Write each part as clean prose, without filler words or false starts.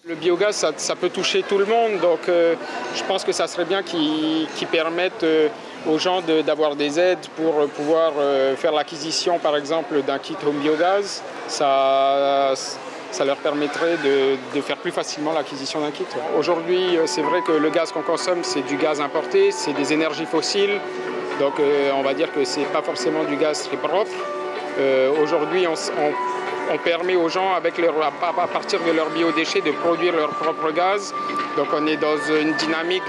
Le biogaz, ça peut toucher tout le monde, donc je pense que ça serait bien qu'ils permettent aux gens d'avoir des aides pour pouvoir faire l'acquisition, par exemple, d'un kit home biogaz. Ça leur permettrait de faire plus facilement l'acquisition d'un kit. Aujourd'hui, c'est vrai que le gaz qu'on consomme, c'est du gaz importé, c'est des énergies fossiles, donc on va dire que c'est pas forcément du gaz très propre. Aujourd'hui, on permet aux gens, à partir de leurs biodéchets, de produire leur propre gaz. Donc on est dans une dynamique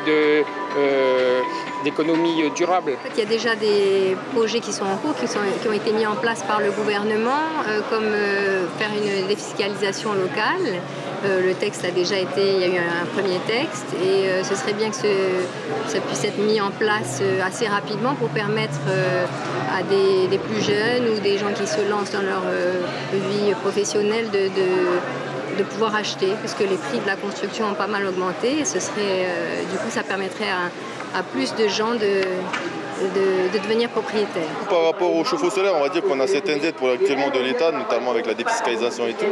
d'économie durable. En fait, il y a déjà des projets qui sont en cours, qui ont été mis en place par le gouvernement, comme faire une défiscalisation locale. Le texte a déjà été, il y a eu un premier texte et ce serait bien que ça puisse être mis en place assez rapidement pour permettre à des plus jeunes ou des gens qui se lancent dans leur vie professionnelle de pouvoir acheter, parce que les prix de la construction ont pas mal augmenté et ce serait, du coup, ça permettrait à plus de gens de devenir propriétaires. Par rapport au chauffe-eau solaire, on va dire qu'on a certaines aides pour actuellement de l'État, notamment avec la défiscalisation et tout.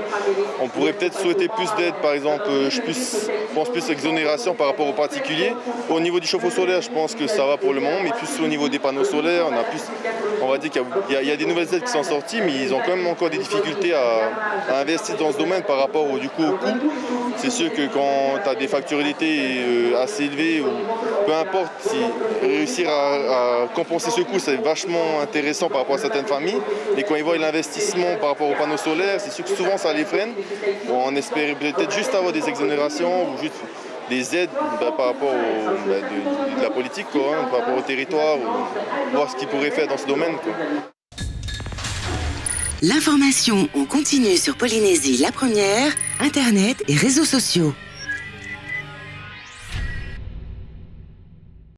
On pourrait peut-être souhaiter plus d'aides, par exemple, je pense plus exonération par rapport aux particuliers. Au niveau du chauffe-eau solaire, je pense que ça va pour le moment, mais plus au niveau des panneaux solaires, on va dire qu'il y a des nouvelles aides qui sont sorties, mais ils ont quand même encore des difficultés à investir dans ce domaine par rapport au coût. C'est sûr que quand tu as des factures d'été assez élevées, ou peu importe, réussir à compenser ce coût, c'est vachement intéressant par rapport à certaines familles. Et quand ils voient l'investissement par rapport aux panneaux solaires, c'est sûr que souvent ça les freine. Bon, on espère peut-être juste avoir des exonérations ou juste des aides par rapport de la politique, par rapport au territoire, ou voir ce qu'ils pourraient faire dans ce domaine. L'information en continu sur Polynésie la première, Internet et réseaux sociaux.